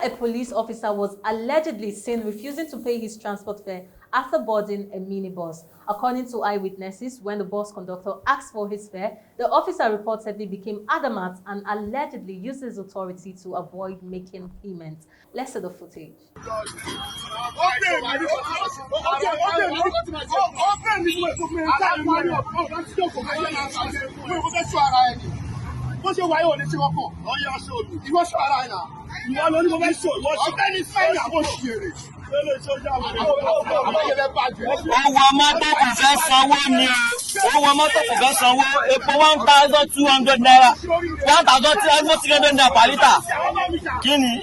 A police officer was allegedly seen refusing to pay his transport fare after boarding a minibus. According to eyewitnesses, when the bus conductor asked for his fare, the officer reportedly became adamant and allegedly used his authority to avoid making payment. Let's see the footage. Owó mọ́tò kò fẹ́ sanwó epo 1,200 naira 1,300 naira per litre. Kí ni?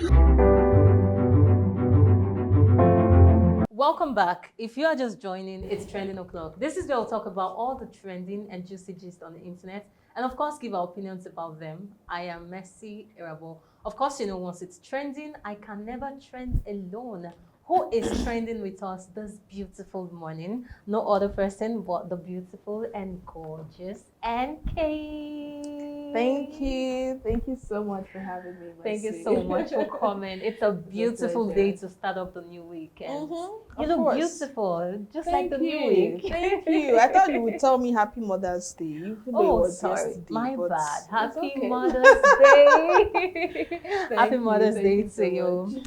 Welcome back. If you are just joining, it's Trending O'Clock. This is where we'll talk about all the trending and juicy gist on the internet and of course give our opinions about them. I am Mercy Irabo. Of course, you know, once it's trending, I can never trend alone. Who is trending with us this beautiful morning? No other person but the beautiful and gorgeous NK. Thank you. Thank you so much for having me. Mercy. Thank you so much for coming. It's a beautiful day to start off the new week. And you look beautiful, just like the new week. Thank you. I thought you would tell me Happy Mother's Day. Even though it was yesterday, my bad. Happy okay. Mother's Day. Happy Mother's Day to you.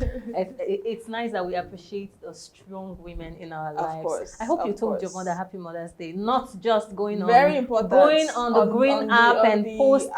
It's nice that we appreciate the strong women in our lives. Of course. I hope you told your mother Happy Mother's Day, not just going Very important. Going on the green app and posting,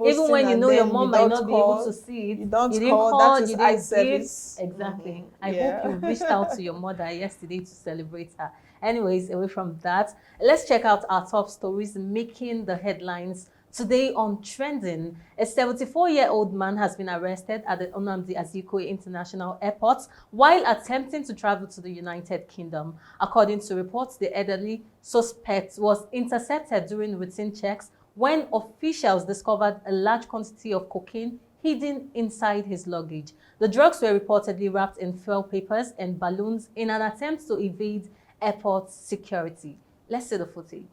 even when you know your mom might not be able to see it. You don't call, that is eye service. Exactly. I hope you reached out to your mother yesterday to celebrate her. Anyways, away from that, let's check out our top stories making the headlines today on Trending. A 74-year-old man has been arrested at the Nnamdi Azikiwe International Airport while attempting to travel to the United Kingdom. According to reports, the elderly suspect was intercepted during routine checks when officials discovered a large quantity of cocaine hidden inside his luggage. The drugs were reportedly wrapped in foil papers and balloons in an attempt to evade airport security. Let's see the footage.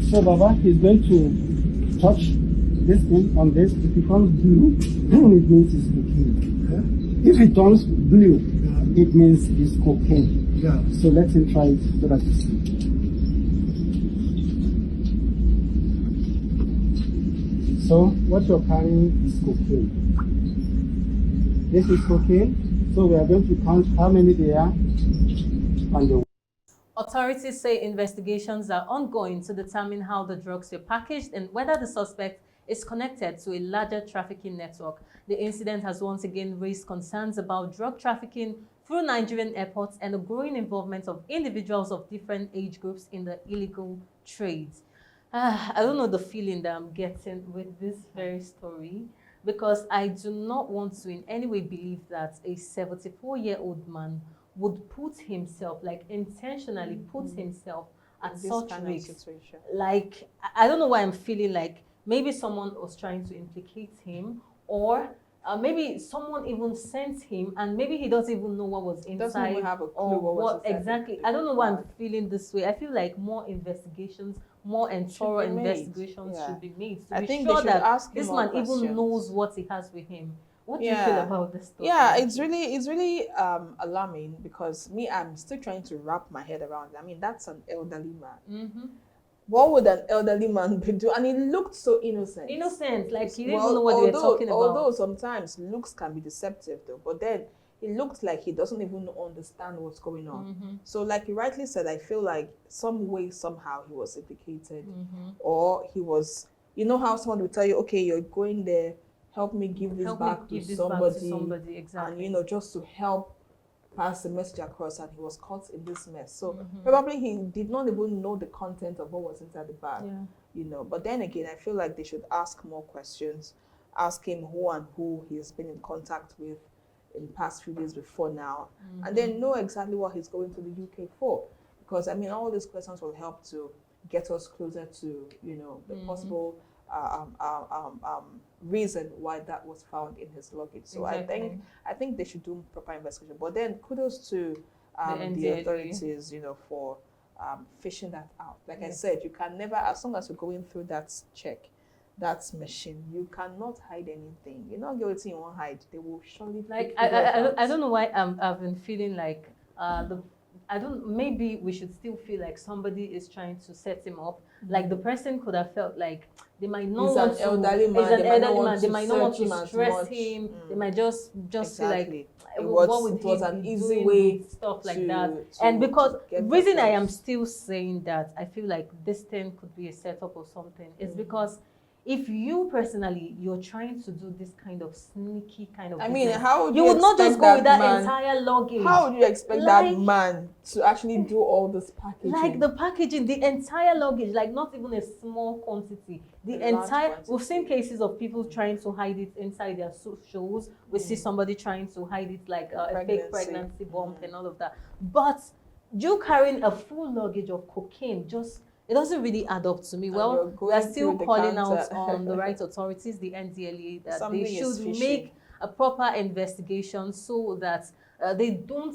So Baba is going to touch this thing on this. If it becomes blue, it means it's cocaine. If it turns blue, it means it's cocaine. Yeah. So let him try it so that you see. So what you're carrying is cocaine. This is cocaine. So we are going to count how many there are on the. Authorities say investigations are ongoing to determine how the drugs were packaged and whether the suspect is connected to a larger trafficking network. The incident has once again raised concerns about drug trafficking through Nigerian airports and the growing involvement of individuals of different age groups in the illegal trades. I don't know the feeling that I'm getting with this very story, because I do not want to in any way believe that a 74-year-old man would put himself, like intentionally put himself at such risk. Like, I don't know why I'm feeling like maybe someone was trying to implicate him, or maybe someone even sent him and maybe he doesn't even know what was inside. Doesn't even have a clue or what exactly. I don't know why I'm feeling this way. I feel like more investigations, more and thorough investigations should be made to be sure that this man even knows what he has with him. What do you feel about this story? Yeah, it's really alarming, because I'm still trying to wrap my head around it. I mean, that's an elderly man. What would an elderly man be doing? And he looked so innocent. Innocent, like he didn't even know what they were talking about. Although sometimes looks can be deceptive though, but then it looks like he doesn't even understand what's going on. So like you rightly said, I feel like some way, somehow he was implicated, or he was, you know how someone will tell you, okay, you're going there, help me give this Help back me to give this somebody, back to somebody, exactly. and you know, just to help pass the message across, and he was caught in this mess. So probably he did not even know the content of what was inside the bag, you know. But then again, I feel like they should ask more questions, ask him who and who he's been in contact with in the past few days before now, and then know exactly what he's going to the UK for. Because I mean, all these questions will help to get us closer to, you know, the possible reason why that was found in his luggage. So Exactly. I think they should do proper investigation. But then kudos to the NDLEA. authorities, you know, for fishing that out. Like I said, you can never, as long as you're going through that check, that machine, you cannot hide anything. You're not guilty, you won't hide. They will surely Like figure it out. I don't know why I've been feeling like maybe we should still feel like somebody is trying to set him up. Like the person could have felt like they might not He's want an to. elderly man. He's an They might not elderly want man. They to might not want search him to as stress much. him. They might just feel like Exactly. what would It was he an be easy doing way with stuff like to- that. to- And because to get reason I am themselves- still saying that I feel like this thing could be a setup or something is because if you personally you're trying to do this kind of sneaky kind of I mean, business, how would you would not expect just go with that man- entire luggage. How would you expect Like- that man to actually do all this packaging? Like the packaging, the entire luggage, like not even a small quantity. The A large entire, quantity. we've seen cases of people trying to hide it inside their shoes. We see somebody trying to hide it like a fake pregnancy bump and all of that. But you carrying a full luggage of cocaine, just, it doesn't really add up to me. you're Well, we are going still through the calling out counter. on the right authorities, the NDLEA, that Something they is should fishy. make a proper investigation so that they don't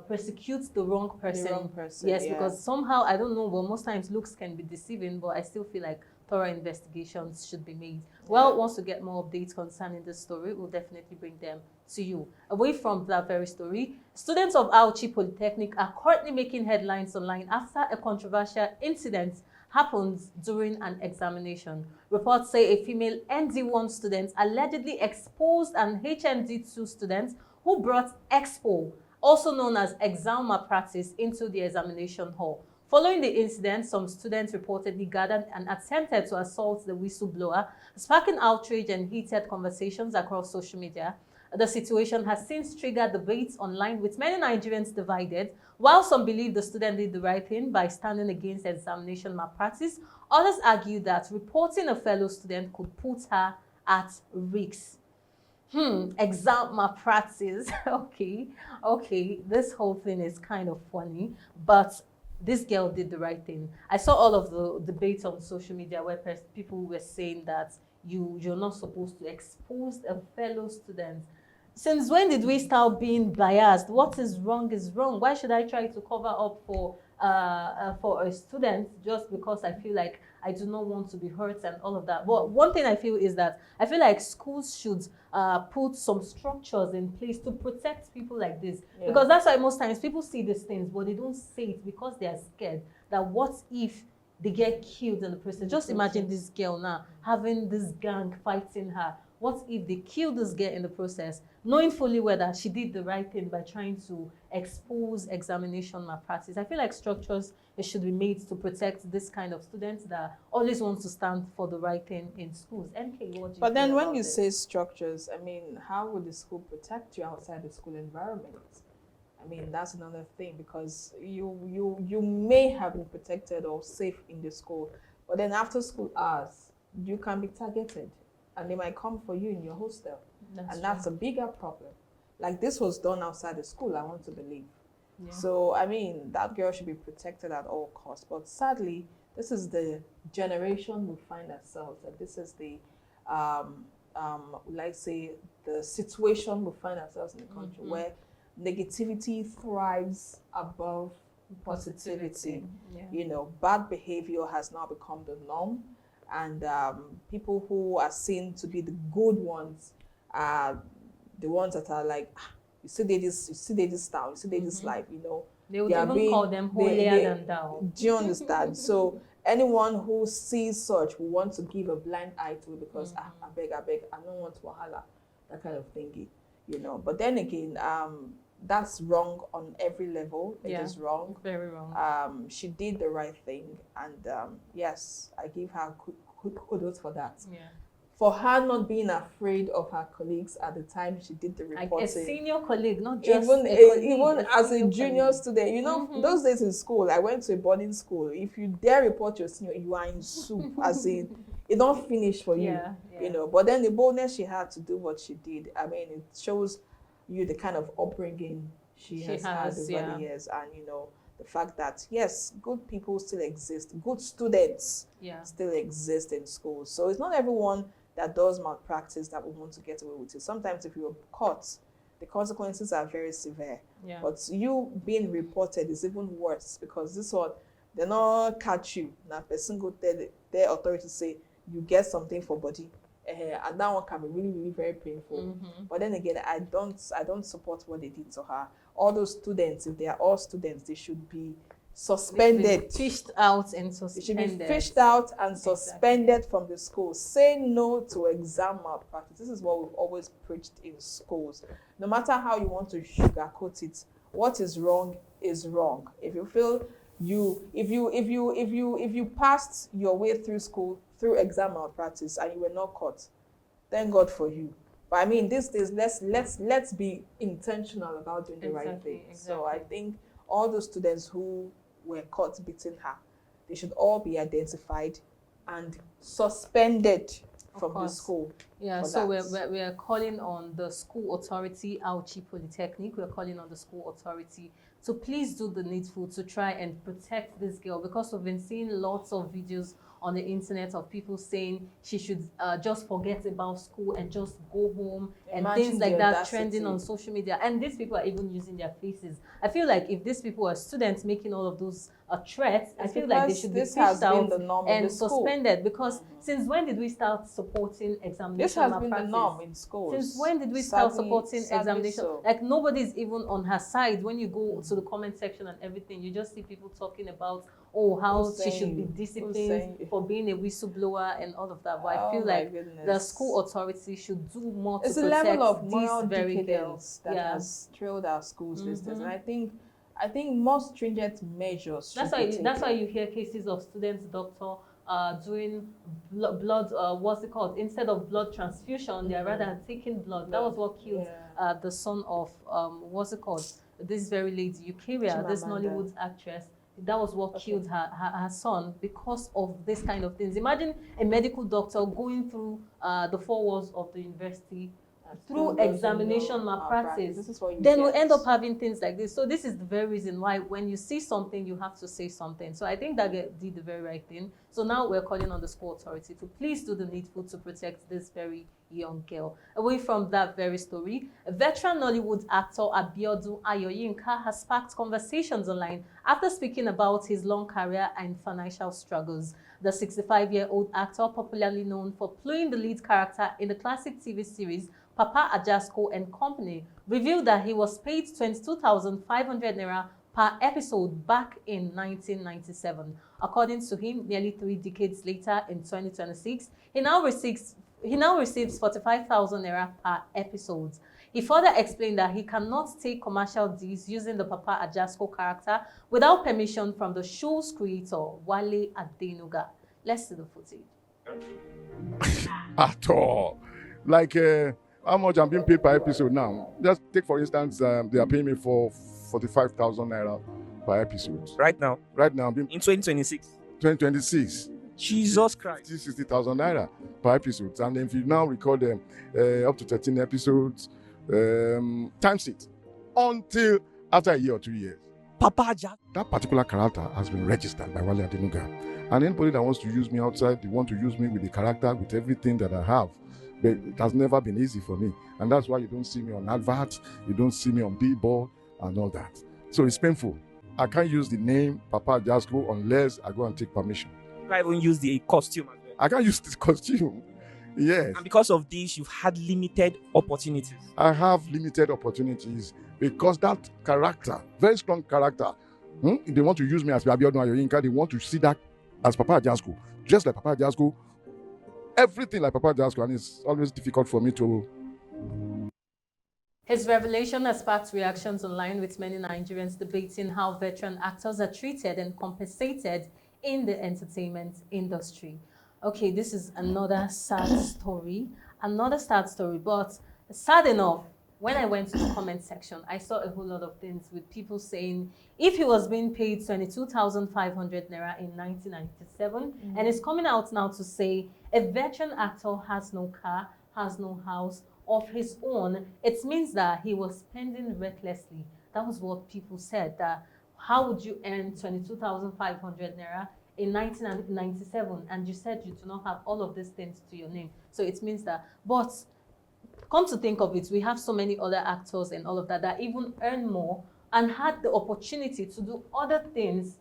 persecute the wrong person. wrong person, Yes, yeah. because somehow, I don't know, but most times looks can be deceiving, but I still feel like thorough investigations should be made. Well, once we get more updates concerning this story, we'll definitely bring them to you. Away from that very story, students of Auchi Polytechnic are currently making headlines online after a controversial incident happened during an examination. Reports say a female ND1 student allegedly exposed an HND2 student who brought Expo, also known as exam malpractice, into the examination hall. Following the incident, some students reportedly gathered and attempted to assault the whistleblower, sparking outrage and heated conversations across social media. The situation has since triggered debates online, with many Nigerians divided. While some believe the student did the right thing by standing against examination malpractice, others argue that reporting a fellow student could put her at risk. Exam malpractice. Okay, this whole thing is kind of funny, but this girl did the right thing. I saw all of the debates on social media where people were saying that you're not supposed to expose a fellow student. Since when did we start being biased? What is wrong is wrong. Why should I try to cover up for a student just because I feel like I do not want to be hurt and all of that? But one thing I feel is that I feel like schools should put some structures in place to protect people like this. Yeah. Because that's why most times people see these things, but they don't say it because they are scared that what if they get killed in the process? Just imagine this girl now having this gang fighting her. What if they kill this girl in the process, knowing fully well that she did the right thing by trying to expose examination malpractice? I feel like structures should be made to protect this kind of students that always want to stand for the right thing in schools. NK, what do you But then feel when about you this? say structures, I mean, how would the school protect you outside the school environment? I mean, that's another thing, because you may have been protected or safe in the school, but then after school hours, you can be targeted and they might come for you in your hostel. That's a bigger problem. Like, this was done outside the school, I want to believe. Yeah. So, I mean, that girl should be protected at all costs. But sadly, this is the generation we find ourselves, and this is the, let's say, the situation we find ourselves in the country, where negativity thrives above positivity. Yeah. You know, bad behavior has now become the norm, and people who are seen to be the good ones are the ones that are like, you see they this style, you see they this life, you know. They would are even being- call them holier than thou. Do you understand? So anyone who sees such will want to give a blind eye to it, because I beg, I don't want wahala, that kind of thingy, you know. But then again, that's wrong on every level. It is wrong. Very wrong. She did the right thing, and yes, I give her kudos for that. Yeah. for her not being afraid of her colleagues at the time she did the Like reporting. a senior colleague, not just Even a colleague, even as a junior colleague. student, you know, those days in school, I went to a boarding school. If you dare report your senior, you are in soup, as in it don't finish for you, you know. But then the boldness she had to do what she did, I mean, it shows you the kind of upbringing she has had over the years, and you know, the fact that yes, good people still exist, good students still exist in schools. So it's not everyone that does malpractice that would want to get away with it. Sometimes if you're caught, the consequences are very severe. But you being reported is even worse, because this one, they not catch you. Now person go tell their authority say you get something for body. And that one can be really, really very painful. But then again, I don't support what they did to her. All those students, if they are all students, they should be suspended. Fished out and suspended. They should be fished out and suspended from the school. Say no to exam malpractice. This is what we've always preached in schools. No matter how you want to sugarcoat it, what is wrong is wrong. If you feel if you passed your way through school through exam malpractice and you were not caught, thank God for you. But I mean, these days, let's be intentional about doing the right thing. So I think all those students who were caught beating her, they should all be identified and suspended from the school. So we're calling on the school authority, Auchi Polytechnic. We're calling on the school authority to please do the needful to try and protect this girl, because we've been seeing lots of videos on the internet of people saying she should just forget about school and just go home, and things like that trending on social media. And these people are even using their faces. I feel like if these people are students making all of those threats, I feel like they should be fished out and suspended, because since when did we start supporting examination This has malpractice? been the norm in schools. Since when did we start supporting examination? Like nobody's even on her side. When you go to the comment section and everything, you just see people talking about how she should be disciplined for being a whistleblower and all of that. But I feel like the school authority should do more to protect level of moral these very decadence girls that has trailed our schools these days. And I think more stringent measures should be taken. That's why you hear cases of students, doctor, doing blood, what's it called? Instead of blood transfusion, they're rather taking blood. That was what killed the son of, what's it called? This very lady, Eukaria, this Nollywood actress. That was what killed her son, because of this kind of things. Imagine a medical doctor going through the four walls of the university through examination malpractice. Then we'll end up having things like this. So this is the very reason why when you see something, you have to say something. So I think that did the very right thing. So now we're calling on the school authority to please do the needful to protect this very young girl. Away from that very story, a veteran Nollywood actor Abiodun Ayoyinka has sparked conversations online after speaking about his long career and financial struggles. The 65-year-old actor, popularly known for playing the lead character in the classic TV series Papa Ajasco and Company, revealed that he was paid 22,500 naira per episode back in 1997. According to him, nearly 3 decades later in 2026, he now receives 45,000 naira per episode. He further explained that he cannot take commercial deals using the Papa Ajasco character without permission from the show's creator, Wale Adenuga. Let's see the footage. At all. Like how much I'm being paid per episode now. Just take for instance, they are paying me for 45,000 naira per episode. Right now? Right now. In 2026? 2026. Jesus Christ. 60,000 naira per episode. And if you now record them up to 13 episodes, times it until after a year or 2 years. Papa Ajasco. That particular character has been registered by Wale Adenuga. And anybody that wants to use me outside, they want to use me with the character, with everything that I have. But it has never been easy for me. And that's why you don't see me on adverts, you don't see me on billboard and all that. So it's painful. I can't use the name Papa Ajasco unless I go and take permission. You can't even use the costume as well. I can't use the costume. Yes. And because of this, you've had limited opportunities. I have limited opportunities because that character, very strong character, they want to use me as Abiodun Ayoyinka, they want to see that as Papa Ajasco, just like Papa Ajasco, everything like Papa Ajasco, and it's always difficult for me to. His revelation has sparked reactions online, with many Nigerians debating how veteran actors are treated and compensated in the entertainment industry. Okay, this is another sad story. Another sad story, but sad enough. When I went to the comment section, I saw a whole lot of things with people saying if he was being paid 22,500 naira in 1997, and it's coming out now to say a veteran actor has no car, has no house of his own, it means that he was spending recklessly. That was what people said, that how would you earn 22,500 naira in 1997 and you said you do not have all of these things to your name? So it means that, but come to think of it, we have so many other actors and all of that that even earn more and had the opportunity to do other things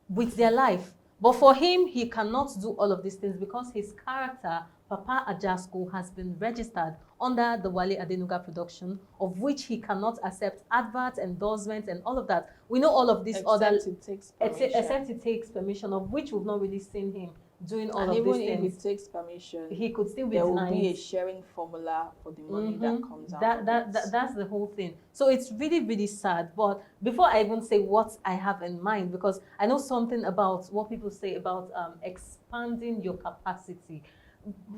with their life. But for him, he cannot do all of these things because his character, Papa Ajasco, has been registered under the Wale Adenuga production, of which he cannot accept adverts, endorsements, and all of that. We know all of these Except it takes permission. except it takes permission, of which we've not really seen him doing all And of even these if things. it takes permission, He could still be there will denied. be a sharing formula for the money that comes out. That's the whole thing. So it's really, really sad. But before I even say what I have in mind, because I know something about what people say about expanding your capacity.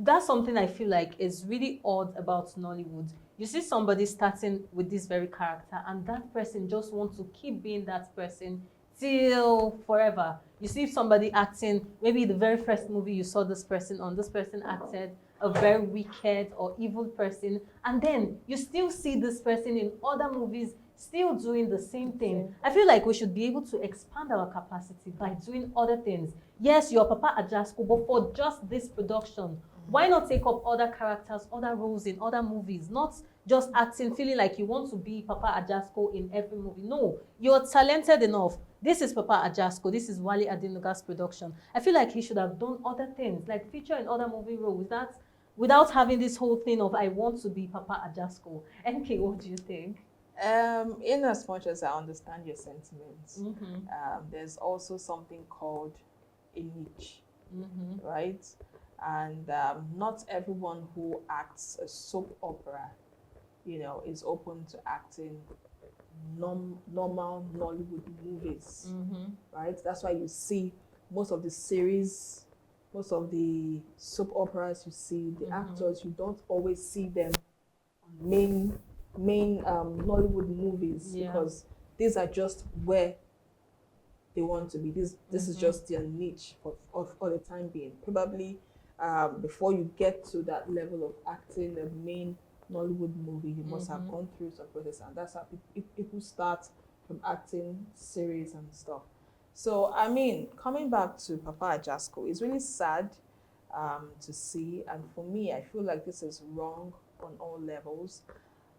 That's something I feel like is really odd about Nollywood. You see somebody starting with this very character, and that person just wants to keep being that person till forever. You see somebody acting, maybe the very first movie you saw this person on, this person acted a very wicked or evil person, and then you still see this person in other movies still doing the same thing. I feel like we should be able to expand our capacity by doing other things. Yes, you're Papa Ajasco, but for just this production, why not take up other characters, other roles in other movies? Not just acting, feeling like you want to be Papa Ajasco in every movie. No, you're talented enough. This is Papa Ajasco. This is Wale Adenuga's production. I feel like he should have done other things, like feature in other movie roles. That's without having this whole thing of I want to be Papa Ajasco. NK, what do you think? In as much as I understand your sentiments, there's also something called a niche, right? And not everyone who acts a soap opera, is open to acting normal Nollywood movies, right? That's why you see most of the series, most of the soap operas you see, the actors, you don't always see them on main Nollywood movies, because these are just where they want to be. This is just their niche for the time being. Probably before you get to that level of acting a main Nollywood movie, you must have gone through some process, and that's how people start from acting series and stuff. So I mean, coming back to Papa Ajasco, it's really sad to see, and for me, I feel like this is wrong on all levels.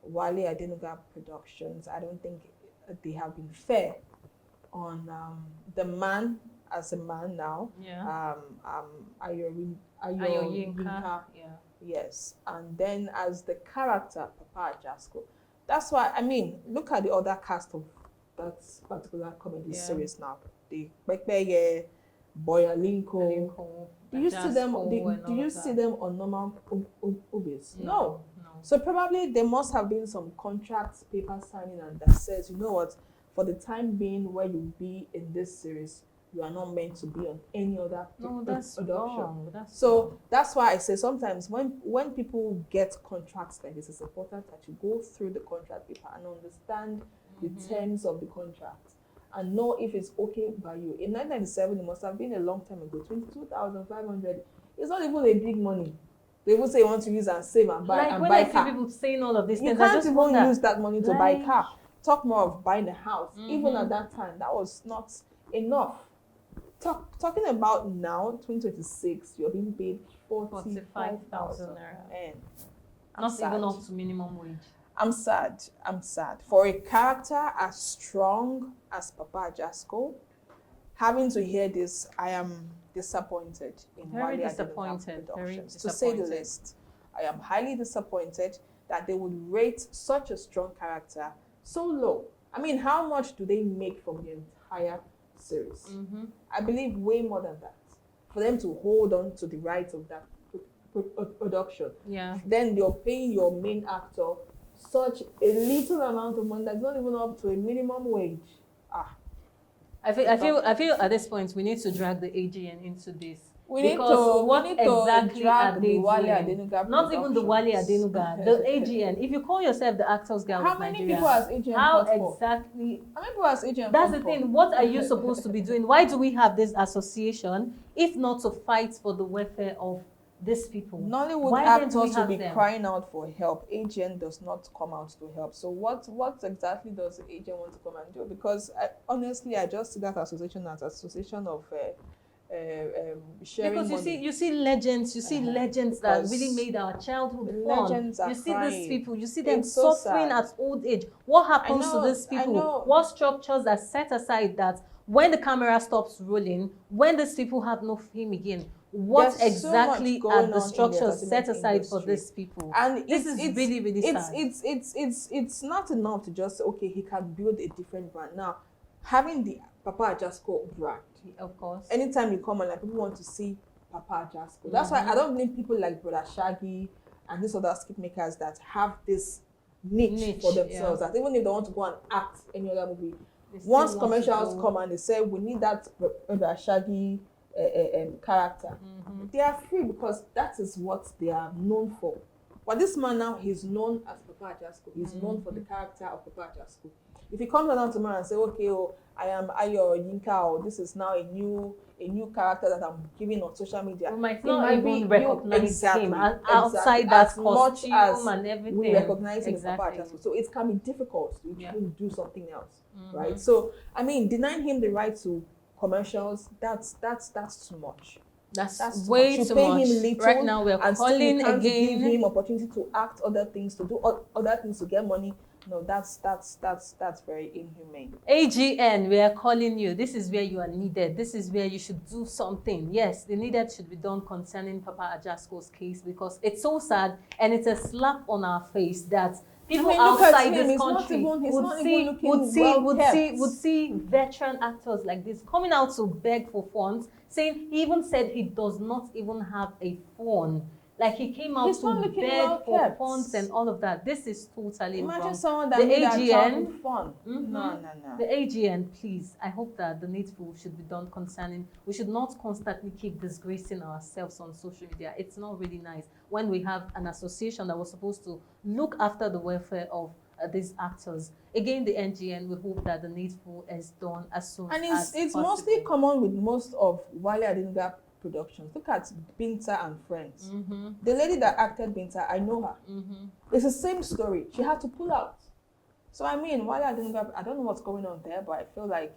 Wale Adenuga Productions, I don't think they have been fair on the man as a man now. Ayoyinka. Yes, and then as the character Papa Ajasco. That's why, I mean, look at the other cast of that particular comedy series now. The Pekpeye, Boyalinko. Do you see them? Do you see them on normal obis? No. So probably there must have been some contract paper signing and that says, you know what, for the time being where you'll be in this series, you are not meant to be on any other production. So that's why I say sometimes when people get contracts like this, it's important that you go through the contract paper and understand the terms of the contract and know if it's okay by you. In 1997, it must have been a long time ago. 22,500 is not even a big money. They will say you want to use and save and buy like and when buy I car. see people saying all of these You things, can't I just even wonder, use that money to buy a car. Talk more of buying a house. Even at that time, that was not enough. Talking about now, 2026, you're being paid 45,000 naira. Not even up to minimum wage. I'm sad. For a character as strong as Papa Ajasco, having to hear this, I am disappointed in Very Wale disappointed. Adenuga Very Productions, to say the least. I am highly disappointed that they would rate such a strong character so low. I mean, how much do they make from the entire series? I believe way more than that. For them to hold on to the rights of that production. Then you're paying your main actor such a little amount of money that's not even up to a minimum wage. I feel at this point we need to drag the AGN into this. We need because to what we need to exactly drag are the they Wale doing? Adenuga Not even the Wale Productions. Adenuga, the AGN. If you call yourself the Actors Guild How of many Nigeria, people has AGN how fought for? exactly? How many people has AGN That's fought the for? thing. What are you supposed to be doing? Why do we have this association if not to fight for the welfare of these people? Nollywood Why then actors do we will have be them? crying out for help. AGN does not come out to help. So what exactly does the AGN want to come and do? Because honestly, I just see that association as association of sharing Because money. you see legends, legends that really Because made our childhood the fun. legends are You see crying. these people, you see them It's so suffering sad. at old age. What happens to these I people? know. What structures are set aside that when the camera stops rolling, when these people have no fame again, what There's exactly so much are going the on in the structures set entertainment aside for industry. these people? And this is really, really sad. It's not enough to just say, okay, he can build a different brand. Now, having the Papa Ajasco brand, of course. anytime you come on, like people want to see Papa Ajasco. That's why I don't blame people like Brother Shaggy and these other skit makers that have this niche for themselves. That even if they want to go and act any other movie, once commercials come and they say we need that Brother Shaggy character, they are free because that is what they are known for. But this man now, he's known as Papa Ajasco. He's known for the character of Papa Ajasco. If he comes down tomorrow and say, okay, oh, I am Ayoyinka, or this is now a new character that I'm giving on social media, we might not even recognize him outside that costume and everything. We recognize him as Papa Ajasco. So it can be difficult to do something else, right? So I mean, denying him the right to commercials, that's too much. That's way too much. Right now we're calling again. Give him opportunity to act other things, to do other things to get money. No, that's very inhumane. AGN, we are calling you. This is where you are needed. This is where you should do something. Yes, the needed should be done concerning Papa Ajasco's case because it's so sad and it's a slap on our face that people outside this country would see veteran actors like this coming out to beg for funds, saying he even said he does not even have a phone. Like he came out to beg for funds and all of that. This is totally wrong. Imagine someone that the made that AGN, fun. No. The AGN, please. I hope that the needful should be done concerning. We should not constantly keep disgracing ourselves on social media. It's not really nice when we have an association that was supposed to look after the welfare of these actors. Again, the NGN, we hope that the needful is done as soon as possible. And it's mostly common with most of Wale Adenuga productions. Look at Binta and Friends. The lady that acted Binta, I know her. It's the same story. She had to pull out. So I mean, Wale Adenuga, I don't know what's going on there, but I feel like,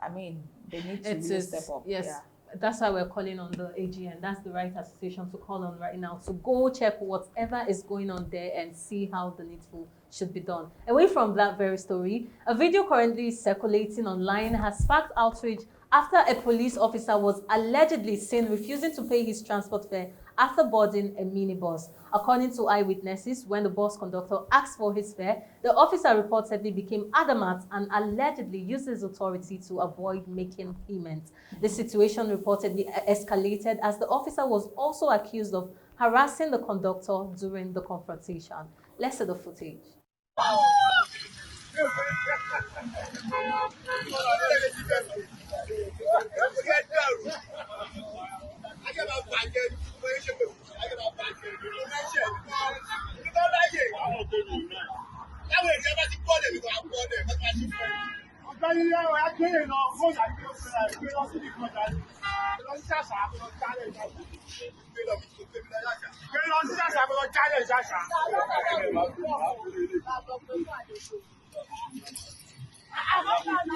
I mean, they need to really step up. Yes. Yeah. That's why we're calling on the AGN. That's the right association to call on right now. So go check whatever is going on there and see how the needful should be done. Away from that very story, a video currently circulating online has sparked outrage after a police officer was allegedly seen refusing to pay his transport fare after boarding a minibus. According to eyewitnesses, when the bus conductor asked for his fare, the officer reportedly became adamant and allegedly used his authority to avoid making payment. The situation reportedly escalated as the officer was also accused of harassing the conductor during the confrontation. Let's see the footage.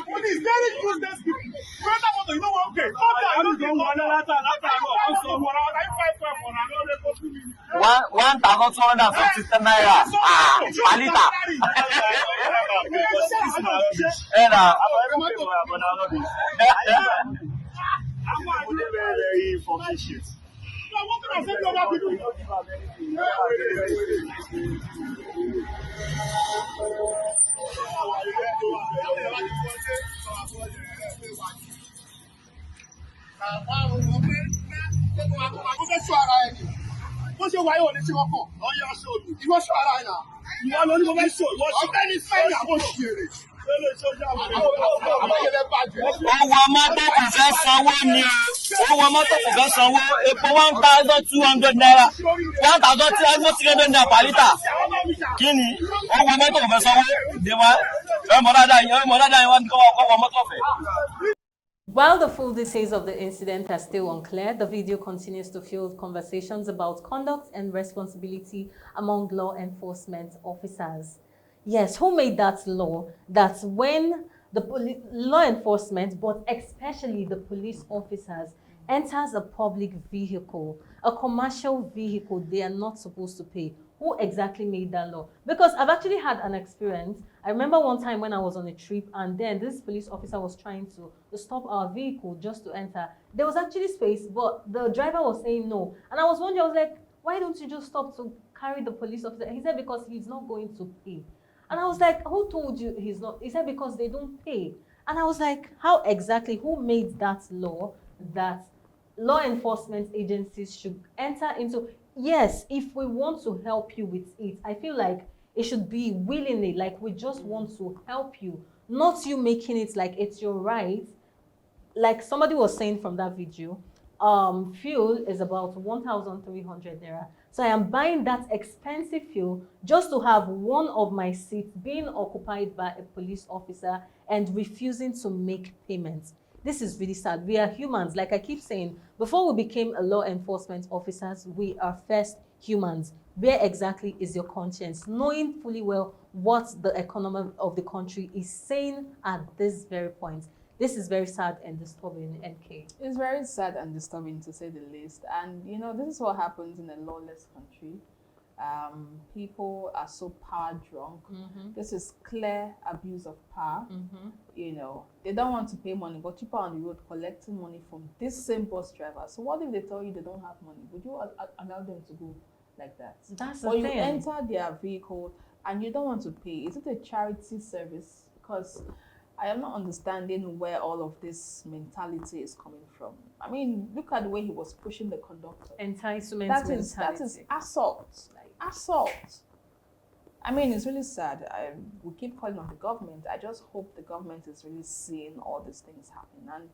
What is very useless people? You know what? Okay, $1,250 per liter. What's your way on the show? Oh, yeah, show you. You want to show right now? You want to go show? What? I'm very fair. I want to hear it. wọ mọ́tò kò fẹ́ sanwó ni o. Ó wọ mọ́tò kò fẹ́ sanwó. Epo 1,200 naira. 1,300 naira per litre. Kí ni? Ó wọ mọ́tò kò fẹ́ sanwó. Dèwà. Ẹ mọ̀ dáadáa yẹn wá ní kọ́ wọ mọ́tò fẹ́. While the full details of the incident are still unclear, the video continues to fuel conversations about conduct and responsibility among law enforcement officers. Yes, who made that law that when the law enforcement, but especially the police officers, enters a public vehicle, a commercial vehicle, they are not supposed to pay? Who exactly made that law? Because I've actually had an experience. I remember one time when I was on a trip and then this police officer was trying to stop our vehicle just to enter. There was actually space, but the driver was saying no. And I was wondering, I was like, why don't you just stop to carry the police officer? He said, because he's not going to pay. And I was like, who told you he's not? He said, because they don't pay. And I was like, how exactly, who made that law that law enforcement agencies should enter into? Yes, if we want to help you with it, I feel like it should be willingly, like we just want to help you, not you making it like it's your right. Like somebody was saying from that video, fuel is about 1,300 naira. So I am buying that expensive fuel just to have one of my seats being occupied by a police officer and refusing to make payments. This is really sad. We are humans. Like I keep saying, before we became a law enforcement officers, we are first humans. Where exactly is your conscience? Knowing fully well what the economy of the country is saying at this very point. This is very sad and disturbing, NK. It's very sad and disturbing, to say the least. And, you know, this is what happens in a lawless country. People are so power drunk. This is clear abuse of power. You know, they don't want to pay money, but people are on the road collecting money from this same bus driver. So what if they tell you they don't have money? Would you allow them to go like that? That's the or thing. You enter their vehicle and you don't want to pay. Is it a charity service? Because I am not understanding where all of this mentality is coming from. I mean, look at the way he was pushing the conductor. Entitlement That mentality. is assault. Assault. I mean, it's really sad. We keep calling on the government. I just hope the government is really seeing all these things happening. And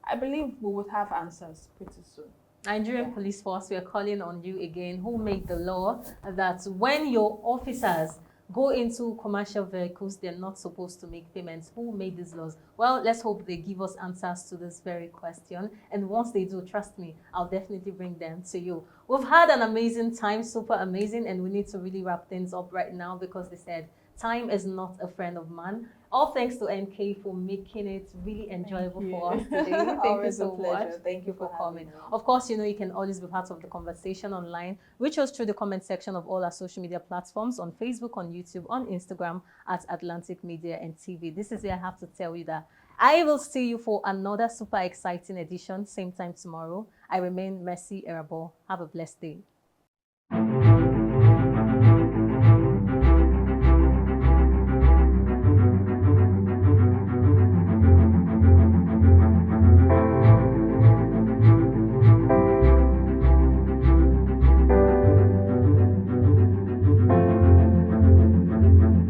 I believe we would have answers pretty soon. Nigerian Police Force, we are calling on you again. Who made the law that when your officers go into commercial vehicles, they're not supposed to make payments? Who made these laws? Well, let's hope they give us answers to this very question. And once they do, trust me, I'll definitely bring them to you. We've had an amazing time, super amazing, and we need to really wrap things up right now because they said time is not a friend of man. All thanks to NK for making it really enjoyable for us today. Thank you so much. Thank you for coming. Of course, you know, you can always be part of the conversation online. Reach us through the comment section of all our social media platforms, on Facebook, on YouTube, on Instagram at Atlantic Media and TV. This is where I have to tell you that I will see you for another super exciting edition, same time tomorrow. I remain Mercy Erabo. Have a blessed day.